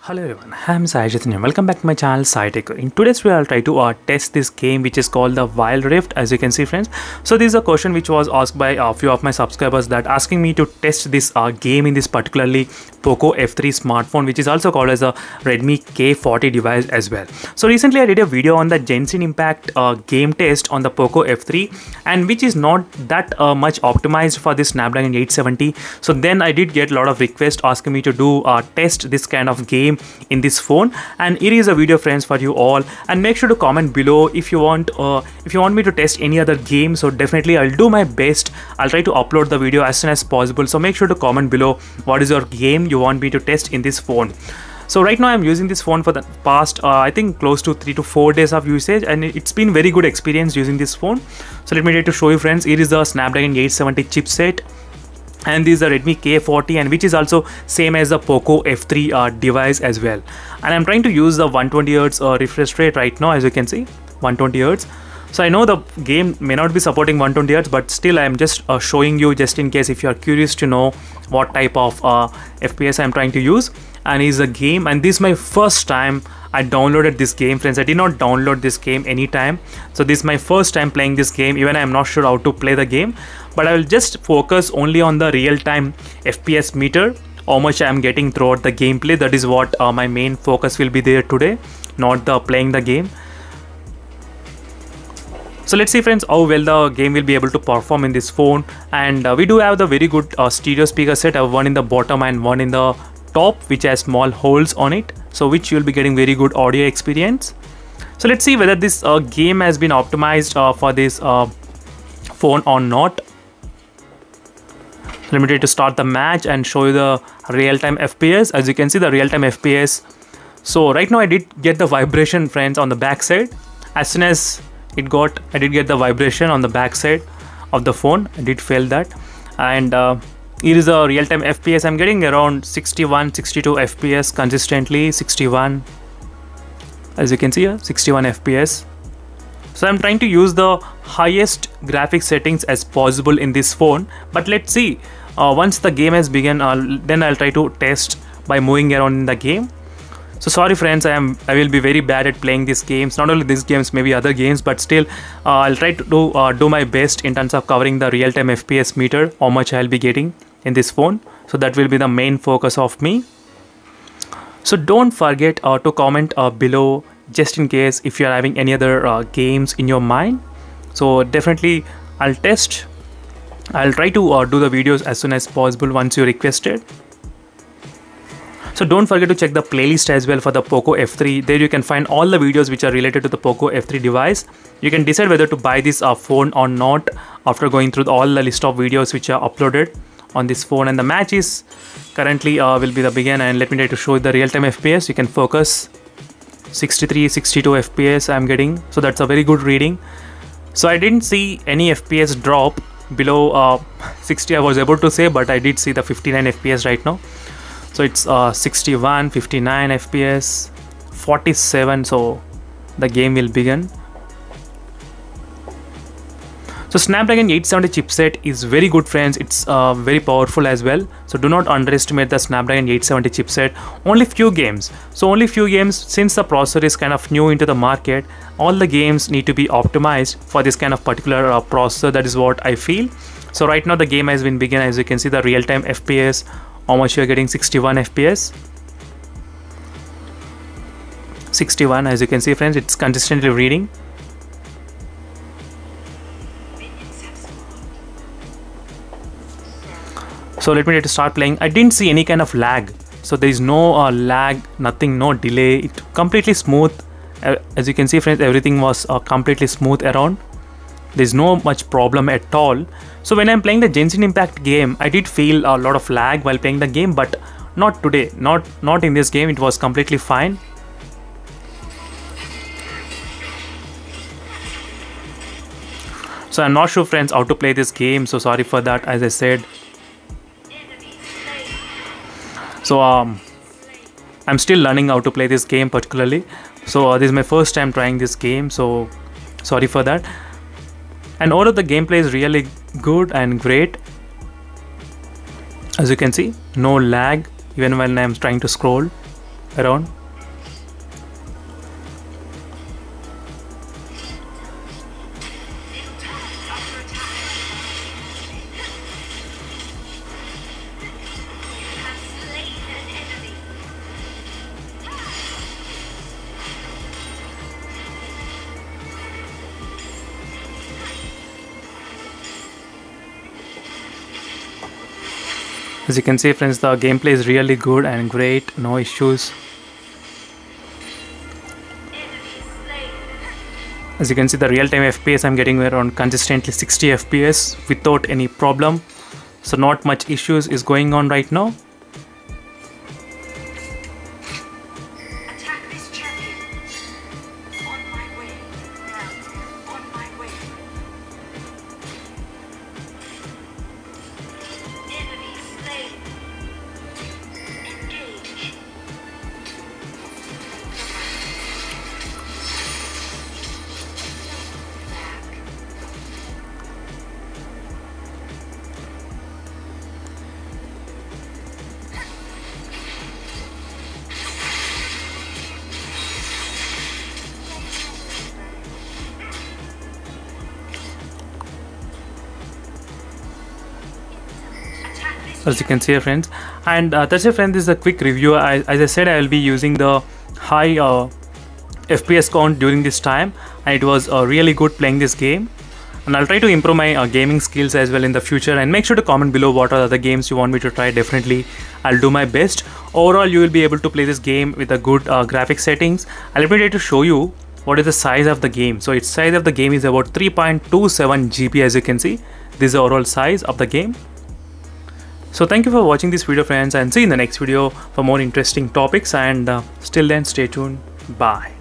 Hello everyone, I'm Sai Chaitanya. Welcome back to my channel SciTech. In today's video, I'll try to test this game which is called the Wild Rift, as you can see friends. So this is a question which was asked by a few of my subscribers that asking me to test this game in this particularly Poco F3 smartphone, which is also called as a Redmi K40 device as well. So recently I did a video on the Genshin Impact game test on the Poco F3, and which is not that much optimized for this Snapdragon 870. So then I did get a lot of requests asking me to do test this kind of game in this phone, and it is a video friends for you all. And make sure to comment below if you want me to test any other game. So definitely I'll do my best. I'll try to upload the video as soon as possible. So make sure to comment below what is your game you want me to test in this phone. So right now I'm using this phone for the past I think close to 3 to 4 days of usage, and it's been very good experience using this phone. So let me try to show you friends. It is the Snapdragon 870 chipset, and this is the Redmi K40, and which is also same as the Poco F3 device as well. And I'm trying to use the 120Hz refresh rate right now, as you can see, 120Hz. So I know the game may not be supporting 120Hz, but still I'm just showing you just in case if you are curious to know what type of FPS I'm trying to use. And is a game, and this is my first time I downloaded this game friends. I did not download this game anytime, so this is my first time playing this game. Even I'm not sure how to play the game, but I will just focus only on the real-time FPS meter, how much I'm getting throughout the gameplay. That is what my main focus will be there today, not the playing the game. So let's see friends how well the game will be able to perform in this phone. And we do have the very good stereo speaker set. I have one in the bottom and one in the top, which has small holes on it, so which you'll be getting very good audio experience. So let's see whether this game has been optimized for this phone or not. Let me try to start the match and show you the real-time FPS. As you can see, the real-time FPS. So right now I did get the vibration friends on the back side. As soon as I did get the vibration on the back side of the phone. I did feel that. And it is a real-time FPS. I'm getting around 61, 62 FPS consistently. 61, as you can see here, 61 FPS. So I'm trying to use the highest graphics settings as possible in this phone. But let's see, once the game has begun, then I'll try to test by moving around in the game. So sorry friends, I will be very bad at playing these games. Not only these games, maybe other games, but still I'll try to do my best in terms of covering the real-time FPS meter, how much I'll be getting in this phone. So that will be the main focus of me. So don't forget to comment below, just in case if you're having any other games in your mind. So definitely I'll try to do the videos as soon as possible once you request it. So don't forget to check the playlist as well for the Poco F3. There you can find all the videos which are related to the Poco F3 device. You can decide whether to buy this phone or not after going through all the list of videos which are uploaded on this phone. And the match is currently will be the begin, and let me try to show you the real-time FPS. You can focus 63, 62 FPS I'm getting, so that's a very good reading. So I didn't see any FPS drop below 60, I was able to say, but I did see the 59 FPS right now. So it's 61, 59 FPS, 47, so the game will begin. So Snapdragon 870 chipset is very good friends. It's very powerful as well. So do not underestimate the Snapdragon 870 chipset. Only few games. So only few games, since the processor is kind of new into the market, all the games need to be optimized for this kind of particular processor. That is what I feel. So right now the game has been begun. As you can see, the real-time FPS, how much you're getting, 61 FPS. 61, as you can see friends, it's consistently reading. So let me try to start playing. I didn't see any kind of lag. So there is no lag, nothing, no delay. It completely smooth. As you can see friends, everything was completely smooth around. There's no much problem at all. So when I'm playing the Genshin Impact game, I did feel a lot of lag while playing the game, but not today, not in this game. It was completely fine. So I'm not sure friends how to play this game, so sorry for that, as I said. So I'm still learning how to play this game particularly. So this is my first time trying this game, so sorry for that. And all of the gameplay is really good and great. As you can see, no lag even when I'm trying to scroll. around. As you can see friends, the gameplay is really good and great, no issues. As you can see, the real-time FPS I'm getting around consistently 60 FPS without any problem. So not much issues is going on right now. As you can see here friends, and that's it friends. This is a quick review. As I said, I will be using the high FPS count during this time, and it was really good playing this game, and I'll try to improve my gaming skills as well in the future. And make sure to comment below what are the other games you want me to try. Definitely I'll do my best. Overall, you will be able to play this game with a good graphic settings. I'll be able to show you what is the size of the game. So its size of the game is about 3.27 GB. As you can see, this is the overall size of the game. So thank you for watching this video friends, and see you in the next video for more interesting topics, and still then stay tuned. Bye.